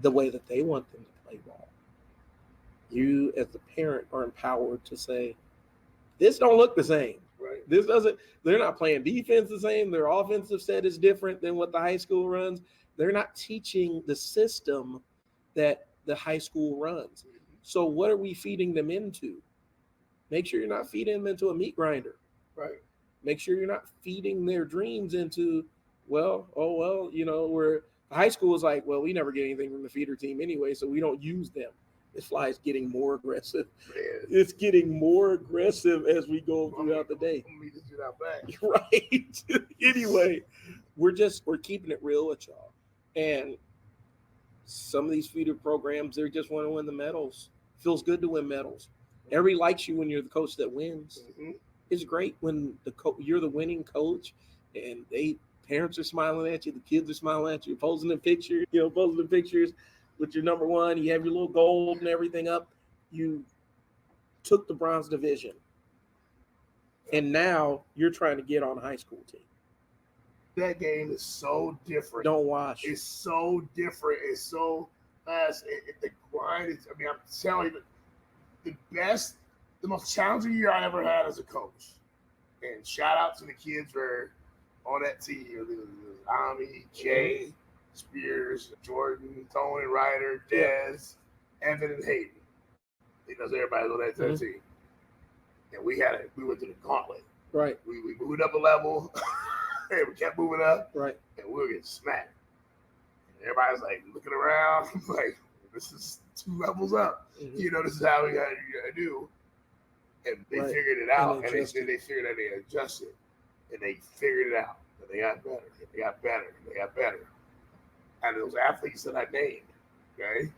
the way that they want them to play ball. You, as the parent, are empowered to say, this don't look the same. Right. This doesn't, they're not playing defense the same. Their offensive set is different than what the high school runs. They're not teaching the system that the high school runs. So what are we feeding them into? Make sure you're not feeding them into a meat grinder. Right. Make sure you're not feeding their dreams into, where high school is like, well, we never get anything from the feeder team anyway, so we don't use them. This fly is getting more aggressive. Man. It's getting more aggressive as we go throughout the day. Right. Anyway, we're keeping it real with y'all. And some of these feeder programs, they just want to win the medals. Feels good to win medals. Everybody likes you when you're the coach that wins. Mm-hmm. It's great when you're the winning coach and parents are smiling at you, the kids are smiling at you, posting the pictures with your number one. You have your little gold and everything up. You took the bronze division, and now you're trying to get on a high school team. That game is so different. Don't watch. It's so different. It's so fast. The grind is, I'm telling you, the most challenging year I ever had as a coach. And shout out to the kids who are on that team. It was Ami, Jay, Spears, Jordan, Tony, Ryder, Dez, Evan, and Hayden. Because everybody's on that team. And we went to the gauntlet. Right. We moved up a level. And we kept moving up. Right. And we were getting smacked. And everybody's like looking around, like, this is 2 levels up. Mm-hmm. This is how we got to do. And they figured it out. And they figured that they adjusted. And they figured it out. And they got better. And they got better. And they got better. And those athletes that I named, okay?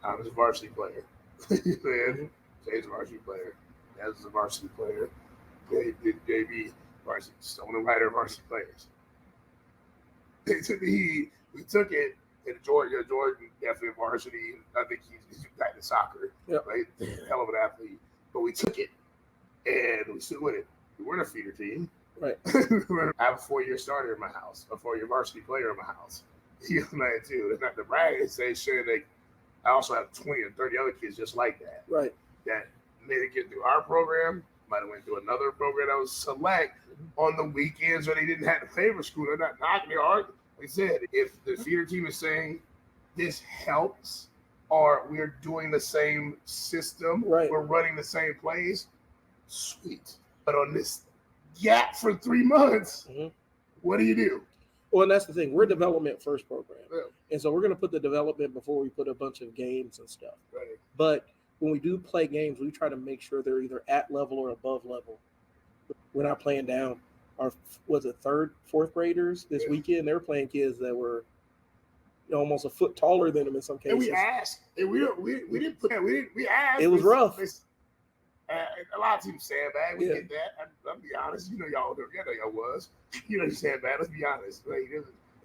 I was a varsity player. Jay's a varsity player. As is a varsity player. JB, varsity. Stone and Ryder, varsity players. We took it, and Jordan definitely varsity. I think he's back to soccer, right? Hell of an athlete. But we took it, and we stood with it. We weren't a feeder team. Right. I have a 4-year starter in my house, a 4-year varsity player in my house. You know that too. It's not the brag. It's I also have 20 or 30 other kids just like that. Right. That made it get through our program. Might have went through another program that was select on the weekends where they didn't have to favor school. They're not knocking it hard. Like I said, if the feeder team is saying this helps, or we're doing the same system, we're running the same plays, sweet. But on this gap for 3 months, what do you do? Well, and that's the thing. We're a development first program. Yeah. And so we're going to put the development before we put a bunch of games and stuff. Right. But when we do play games, we try to make sure they're either at level or above level. We're not playing down. Our, third, fourth graders this weekend, they were playing kids that were almost a foot taller than them in some cases. And we asked. And we asked. It was rough. A lot of teams sandbag. We get that. I'll be honest. Y'all was. You sandbag. Let's be honest. Like,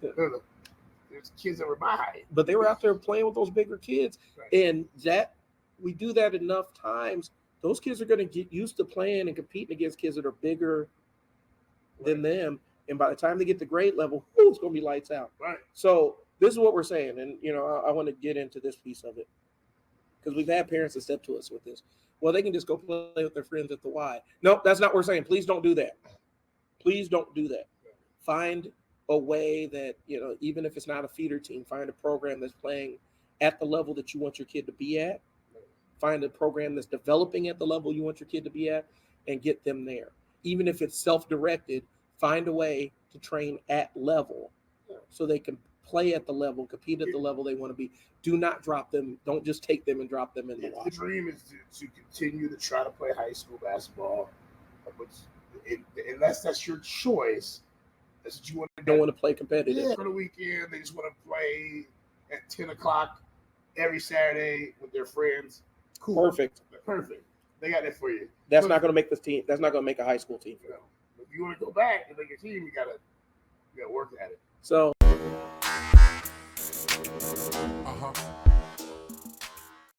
there's kids that were my height. But they were out there playing with those bigger kids. Right. And that we do that enough times, those kids are going to get used to playing and competing against kids that are bigger than them. And by the time they get to grade level, it's going to be lights out. Right. So this is what we're saying. And, I want to get into this piece of it because we've had parents that step to us with this. Well, they can just go play with their friends at the Y. No, that's not what we're saying. Please don't do that. Please don't do that. Find a way that, even if it's not a feeder team, find a program that's playing at the level that you want your kid to be at. Find a program that's developing at the level you want your kid to be at and get them there. Even if it's self-directed, find a way to train at level so they can play at the level, compete at the level they want to be. Do not drop them. Don't just take them and drop them in the water. The dream is to continue to try to play high school basketball. Unless that's your choice, that's what you want to do. Don't want to play competitive. Yeah, for the weekend, they just want to play at 10 o'clock every Saturday with their friends. Cool. Perfect. They got that for you. That's not going to make this team. That's not going to make a high school team. If you want to go back and make a team, you got to work at it. So